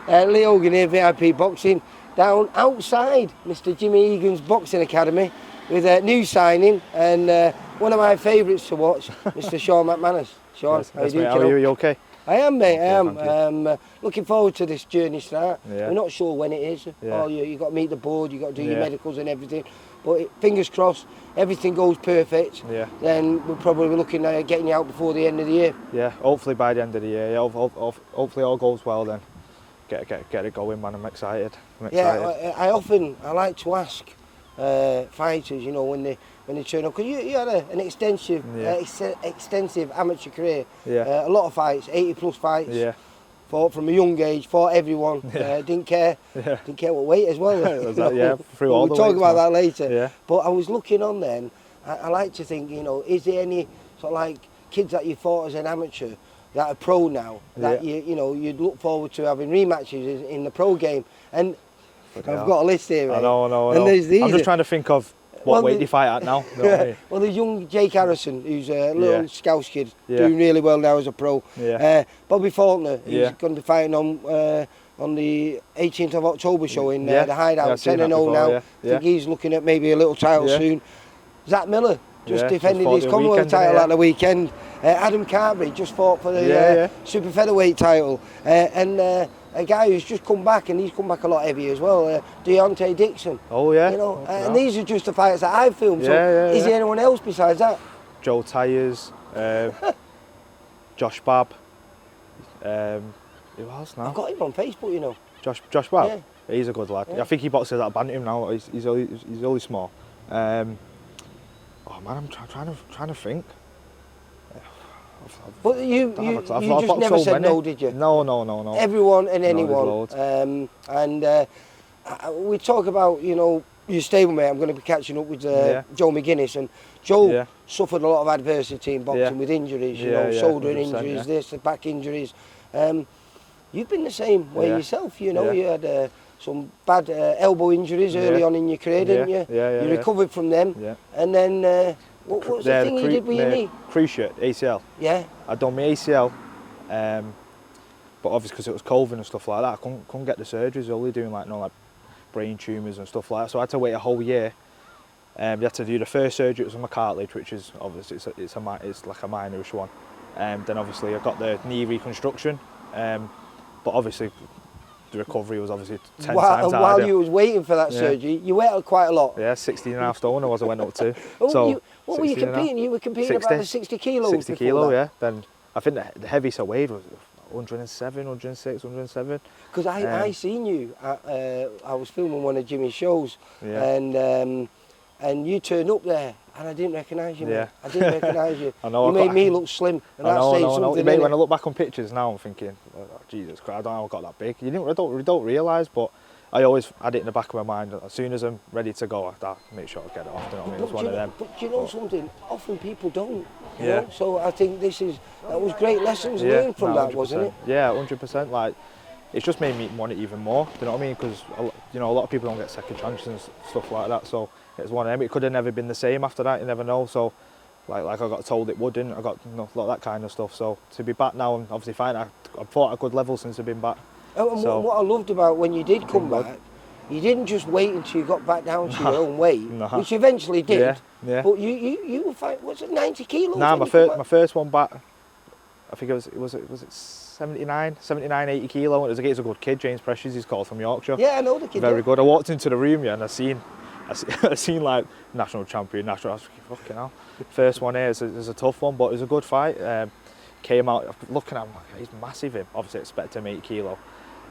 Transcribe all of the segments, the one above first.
Lee Hogan here, VIP Boxing, down outside Mr. Jimmy Egan's Boxing Academy with a new signing and one of my favourites to watch, Mr. Sean McManus. Sean, Yes, how you doing? How are you? Are you okay? I am, mate. Okay, I am. Looking forward to this journey start. Yeah. We're not sure when it is. Yeah. You've got to meet the board, you've got to do your Yeah. medicals and everything. But fingers crossed, everything goes perfect. Yeah. Then we'll probably be looking at getting you out before the end of the year. Yeah, hopefully by the end of the year. Yeah, hopefully all goes well then. Get it going, man. I'm excited. Yeah, I like to ask fighters, you know, when they turn up, because you had an extensive amateur career. Yeah. A lot of fights, 80 plus fights. Yeah. Fought from a young age, fought everyone. Yeah. Didn't care. Yeah. Didn't care what weight as well. Was that, yeah, through all the we'll talk weights, about man. that later. Yeah. But I was looking on then. I like to think, you know, is there any sort of like kids that you fought as an amateur that are pro now that you'd look forward to having rematches in the pro game? And I've got a list here, mate. I know. And there's these. I'm just trying to think of what weight you fight at now. You know what I mean? Well, there's young Jake Harrison, who's a little Scouse kid, Yeah. doing really well now as a pro. Yeah. Bobby Faulkner, he's Yeah. going to be fighting on the 18th of October show in the Hideout, Yeah, I've seen 10-0 that before, now. yeah. I think he's looking at maybe a little title soon. Zach Miller just defended fought his the Commonwealth weekend, title yeah. at the weekend. Adam Carberry just fought for the super featherweight title. And a guy who's just come back, and he's come back a lot heavier as well, Deontay Dixon. Oh yeah. You know, and these are just the fights that I've filmed. So Yeah, is there anyone else besides that? Joe Tyers, Josh Babb. Who else now? I've got him on Facebook, you know. Josh Babb. Yeah. He's a good lad. Yeah. I think he boxes at Bantam now. He's only small. Oh man, I'm trying to think. But you I've just never so said many. no, did you? No. Everyone and No, anyone. there's We talk about, you know, your stablemate. I'm going to be catching up with Joe McGuinness, and Joe suffered a lot of adversity in boxing with injuries, you know, shoulder 100%, injuries, this, the back injuries. You've been the same way yourself, you know. You had some bad elbow injuries early on in your career, didn't you? You recovered from them, and then what was the thing you did with your knee? Cruciate ACL. Yeah. I done my ACL, but obviously because it was COVID and stuff like that, I couldn't get the surgeries. Only doing like brain tumours and stuff like that. So I had to wait a whole year. You had to do the first surgery. It was on my cartilage, which is obviously it's like a minorish one. Then obviously I got the knee reconstruction, but obviously the recovery was obviously 10 times harder. And while you was waiting for that surgery, you weighed out quite a lot. Yeah, 16.5 stone I went up to. What were you competing? You were competing 60, about the 60 kilos. 60 kilo, yeah. Then I think the heaviest I weighed was 107, 106, 107. Because I seen you. I was filming one of Jimmy's shows, and you turned up there, and I didn't recognise you. Yeah. Man. I didn't recognise you. I know. You made me look slim, and that's saying something. Mate, when I look back on pictures now, I'm thinking, oh, Jesus Christ, I don't know how I got that big. I don't realise, but I always had it in the back of my mind. As soon as I'm ready to go, I make sure I get it off. You know what I mean? It's one of them. But you know something? Often people don't. You know? So I think that was great lessons learned from that, wasn't it? Yeah, 100%. Like, it's just made me want it even more. Do you know what I mean? Because you know, a lot of people don't get second chances and stuff like that. So it's one of them. It could have never been the same after that. You never know. So like I got told it wouldn't. I got a lot of that kind of stuff. So to be back now and obviously fighting, I've fought at a good level since I've been back. And what I loved about when you did come back, you didn't just wait until you got back down to your own weight, which you eventually did. Yeah. But you were fighting, what's it, 90 kilos? Nah, my first one back, I think it was 79, 80 kilo. And it was against a good kid, James Precious, he's called, from Yorkshire. Yeah, I know the kid. Very good. I walked into the room, and I seen like national champion, I was thinking, fucking hell. First one here is a tough one, but it was a good fight. Came out, looking at him, he's massive, him. Obviously expect him 80 kilo.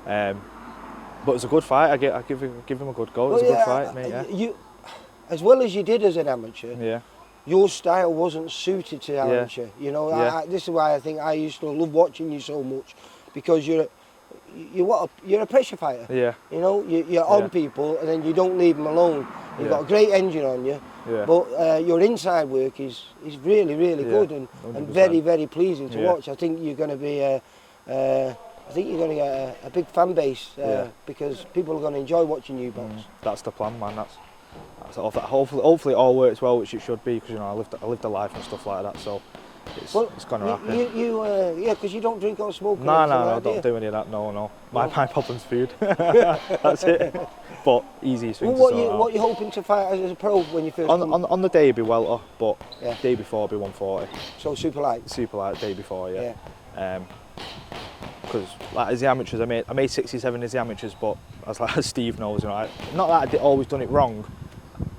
But it was a good fight. I give him a good go. It was a good fight, mate. Yeah. You, as well as you did as an amateur, your style wasn't suited to amateur. You know, this is why I think I used to love watching you so much, because you're a pressure fighter. Yeah. You know, you're on people, and then you don't leave them alone. You've got a great engine on you, but your inside work is really, really good and very, very pleasing to watch. I think you're going to be get a big fan base because people are going to enjoy watching you box. That's the plan, man. That's hopefully it all works well, which it should be, because you know I lived a life and stuff like that. So it's going to happen. Yeah, because you don't drink or smoke. No, I don't do any of that. No. My problem's food. That's it. But easiest thing to sort out. What are you hoping to fight as a pro when you first on the day it'd be welter, but day before it'd be 140. So super light. Super light day before, yeah. Because like as the amateurs, I made 67 as the amateurs, but as Steve knows, you know, not that I'd always done it wrong.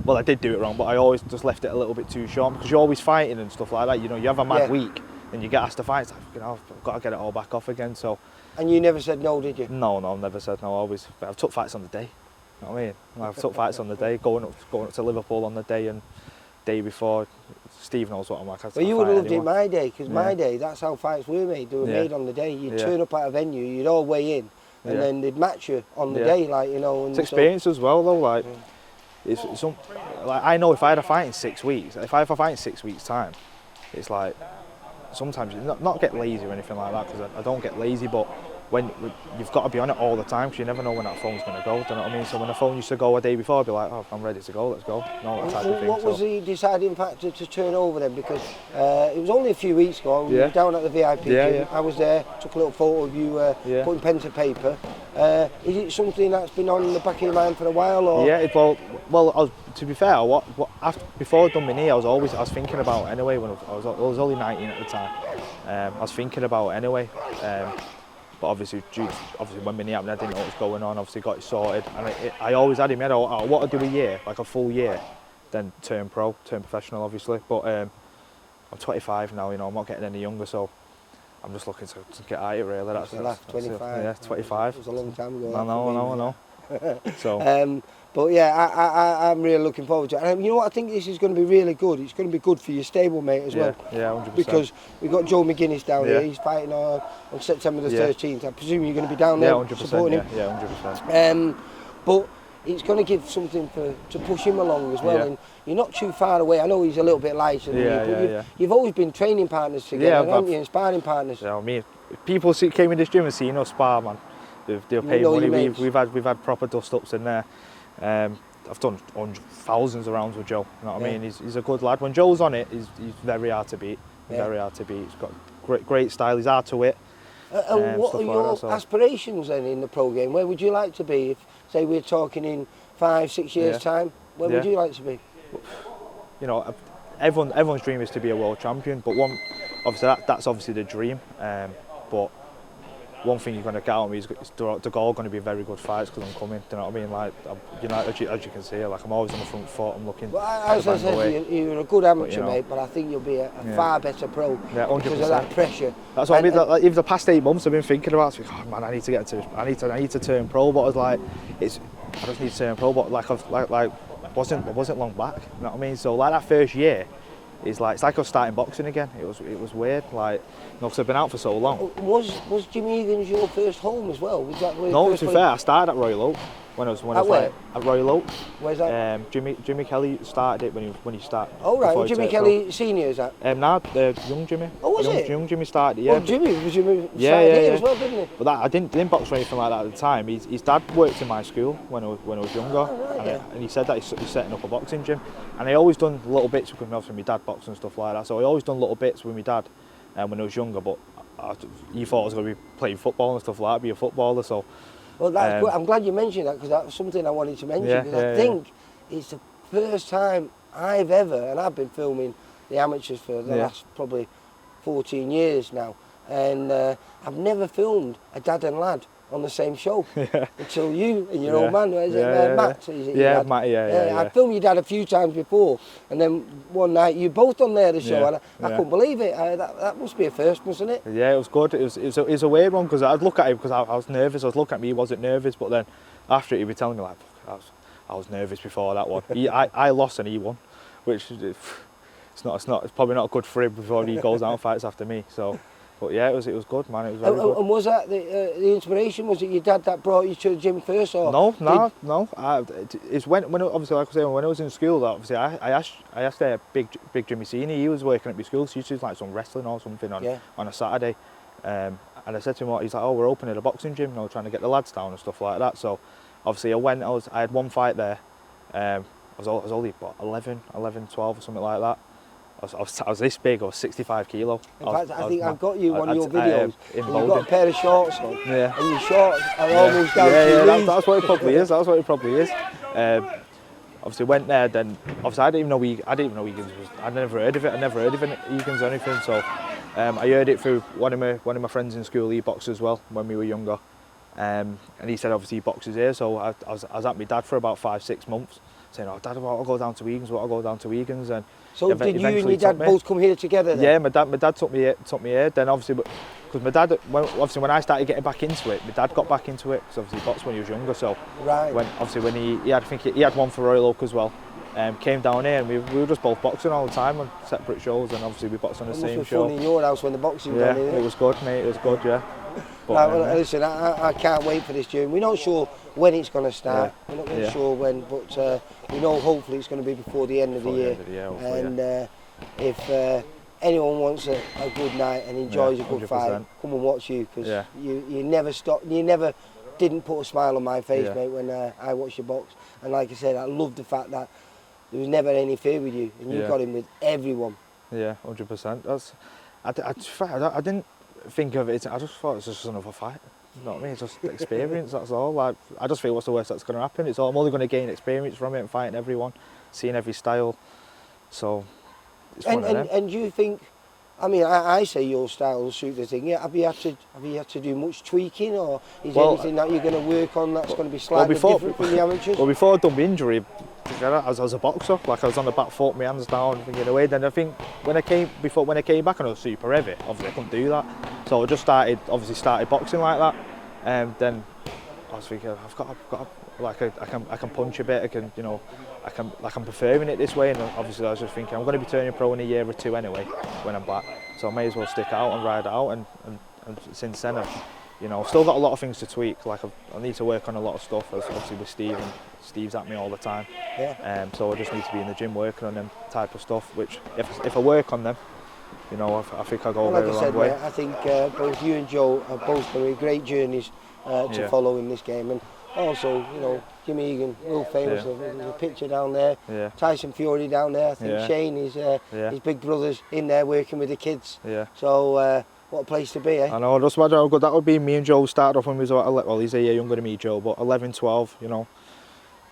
Well, I did do it wrong, but I always just left it a little bit too short because you're always fighting and stuff like that. You know, you have a mad week and you get asked to fight. It's like, you know, I've got to get it all back off again. So. And you never said no, did you? No, never said no. I've took fights on the day. You know what I mean? I've took fights on the day, going up to Liverpool on the day and day before. Steve knows what I'm like. Well, you would have loved it my day, because my day, that's how fights were made. They were made on the day. You'd turn up at a venue, you'd all weigh in, and then they'd match you on the day, like, you know. And it's experience as well, though. Like, like I know if I had a fight in 6 weeks, if I have a fight in 6 weeks' time, it's like sometimes not get lazy or anything like that, because I don't get lazy, but when you've got to be on it all the time, because you never know when that phone's going to go. Do you know what I mean? So when the phone used to go a day before, I'd be like, oh, I'm ready to go, let's go. No, that type of thing. What was the deciding factor to turn over then? Because it was only a few weeks ago. We were down at the VIP gym. I was there, took a little photo of you putting pen to paper. Is it something that's been on the back of your mind for a while? Or? Yeah, well, to be fair, before I'd done my knee, I was thinking about it anyway. When I was only 19 at the time. I was thinking about it anyway. But obviously when my knee happened, I didn't know what was going on. Obviously got it sorted, and I always had in my head, I want to do a year, like a full year, then turn professional, obviously. But I'm 25 now, you know, I'm not getting any younger, so I'm just looking to get at it really. That's 25. Yeah, 25. It was a long time ago. I know. So. But yeah, I'm really looking forward to it. And you know what, I think this is going to be really good. It's going to be good for your stablemate as well. Yeah, 100%. Because we've got Joe McGuinness down here. He's fighting on September the 13th. I presume you're going to be down there 100%, supporting him. Yeah, 100%. But it's going to give something to push him along as well. And you're not too far away. I know he's a little bit lighter than you, but you've always been training partners together, haven't you, and sparring partners. Yeah, people came in this gym and seen us spar, man. They'll pay money. We've had proper dust-ups in there. I've done thousands of rounds with Joe. You know what I mean? He's a good lad. When Joe's on it, he's very hard to beat. Very hard to beat. He's got great style. He's hard to hit. What are your aspirations then in the pro game? Where would you like to be? If, say, we're talking in 5-6 years' time, where would you like to be? You know, everyone's dream is to be a world champion, but that's obviously the dream. But one thing you're going to count on me is they're all going to be very good fights because I'm coming. Do you know what I mean? Like, you know, as you can see, like I'm always on the front foot. I'm looking. Well, as I said, you're a good amateur, mate, but I think you'll be a far better pro because of that pressure. That's what I mean. Like, even the past 8 months, I've been thinking about it. Oh man, I need to turn pro. But I was like, I just need to turn pro. But I wasn't long back. You know what I mean? So like that first year. It's like I was starting boxing again. It was weird, like, you know, 'cause I've been out for so long. Was Jimmy Egan's your first home as well? Was that no, to be fair, I started at Royal Oak when I was at Royal Oak. Where's that? Jimmy Kelly started it when he started. Oh right, well, Jimmy Kelly Senior is that? Young Jimmy. Oh, was it? Young Jimmy started it. Yeah. Oh, Jimmy started here as well, didn't he? But I didn't box or anything like that at the time. His dad worked in my school when I was younger, and he said that he's setting up a boxing gym. And I always done little bits because obviously my dad boxed and stuff like that. So I always done little bits with my dad when I was younger. But he thought I was going to be playing football and stuff like that, be a footballer. So. Well, that's good. I'm glad you mentioned that because that was something I wanted to mention. Because I think it's the first time I've ever, and I've been filming the amateurs for the last probably 14 years now, and I've never filmed a dad and lad on the same show until you and your old man, Matt. Matt, I filmed your dad a few times before, and then one night you both on there the show, and I couldn't believe it. That must be a first, mustn't it? Yeah, it was good. It was a weird one because I'd look at him because I was nervous. I was looking at me, he wasn't nervous, but then after it, he'd be telling me like, I was nervous before that one. I lost and he won, which it's probably not good for him before he goes out and fights after me. So. But yeah, it was good, man. It was very good. And was that the inspiration? Was it your dad that brought you to the gym first, or no? It's when obviously, like I say, when I was in school, obviously I asked big Jimmy Senior. He was working at my school, so he used to do like some wrestling or something on a Saturday. And I said to him, he's like, oh, we're opening a boxing gym, you know, trying to get the lads down and stuff like that. So obviously I had one fight there. I was only 11, 12 or something like that. I was this big. I was 65 kilo. In fact, I think I've got you one of your videos. You've got a pair of shorts on, yeah. and your shorts are almost down to your knees. That's what it probably is. That's what it probably is. Obviously went there. Then obviously I didn't even know Egan's was. I'd never heard of it. I never heard of Egan's or anything. So I heard it through one of my friends in school. He boxed as well when we were younger. And he said obviously he boxes here. So I was at my dad for about 5-6 months, saying, "Oh, Dad, I'll go down to Egan's." And so did you and your dad both come here together then? Yeah, my dad took me here. Then obviously, because my dad, when I started getting back into it, my dad got back into it because obviously he boxed when he was younger. So right. When he had, I think he had one for Royal Oak as well. Came down here and we were just both boxing all the time on separate shows, and obviously we boxed on the same show. It must be fun in your house when the boxing yeah, done, it was good, mate. It was good, yeah. But, well, listen, I can't wait for this journey. We're not sure when it's going to start. Yeah. We're not really sure when, but we know hopefully it's going to be before the end of the year. And if anyone wants a good night and enjoys a good 100%. Fight, come and watch you, because you never stop. You never didn't put a smile on my face, mate, when I watched you box. And like I said, I love the fact that there was never any fear with you, and you got in with everyone. Yeah, 100%. I didn't think of it. I just thought it was just another fight. You know what I mean? It's just experience. That's all. Like, I just feel what's the worst that's going to happen. I'm only going to gain experience from it and fighting everyone, seeing every style. So. It's and do you think? I mean, I say your style will suit the thing. Yeah, have you had to do much tweaking, or is there anything that you're going to work on that's going to be slightly different from the amateurs? Well, before I'd done my injury, I was a boxer. Like I was on the back foot, my hands down, thinking away. Then I think when I came back and I was super heavy, obviously I couldn't do that. So I just started boxing like that. And then I was thinking, I've got like I can punch a bit. I'm preferring it this way. And obviously I was just thinking I'm going to be turning pro in a year or two anyway when I'm back. So I may as well stick out and ride it out. And since then I've still got a lot of things to tweak. Like I need to work on a lot of stuff, obviously with Steve, and Steve's at me all the time. Yeah. So I just need to be in the gym working on them type of stuff. Which if I work on them, I think I'll go a very long way. Mate, I think both you and Joe are both going to be great journeys to follow in this game. And also, Jimmy Egan, real famous. There's a picture down there. Yeah. Tyson Fury down there. I think Shane, his big brother's in there working with the kids. Yeah. So what a place to be, eh? I know. Just imagine how good that would be. Me and Joe started off when we was he's a year younger than me, Joe, but 11, 12.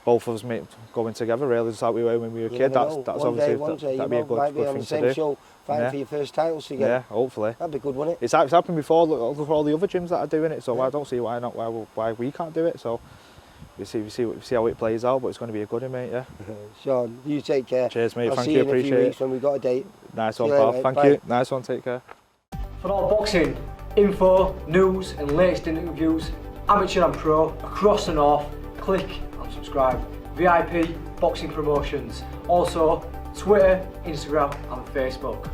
Both of us going together. Really, that's how we were when we were a kid. That's obviously that'd be a good thing to do. Show, fighting for your first titles together. Yeah, hopefully. That'd be good, wouldn't it? It's happened before. Look for all the other gyms that are doing it. So I don't see why we can't do it. So we see how it plays out. But it's going to be a good one, mate. Yeah. Sean, you take care. Cheers, mate. I'll Thank see you. In Appreciate a few it. weeks when we've got a date. Nice one, pal. Thank you. Nice one. Take care. For all boxing info, news, and latest interviews, amateur and pro across the north, click and subscribe. VIP Boxing Promotions. Also, Twitter, Instagram, and Facebook.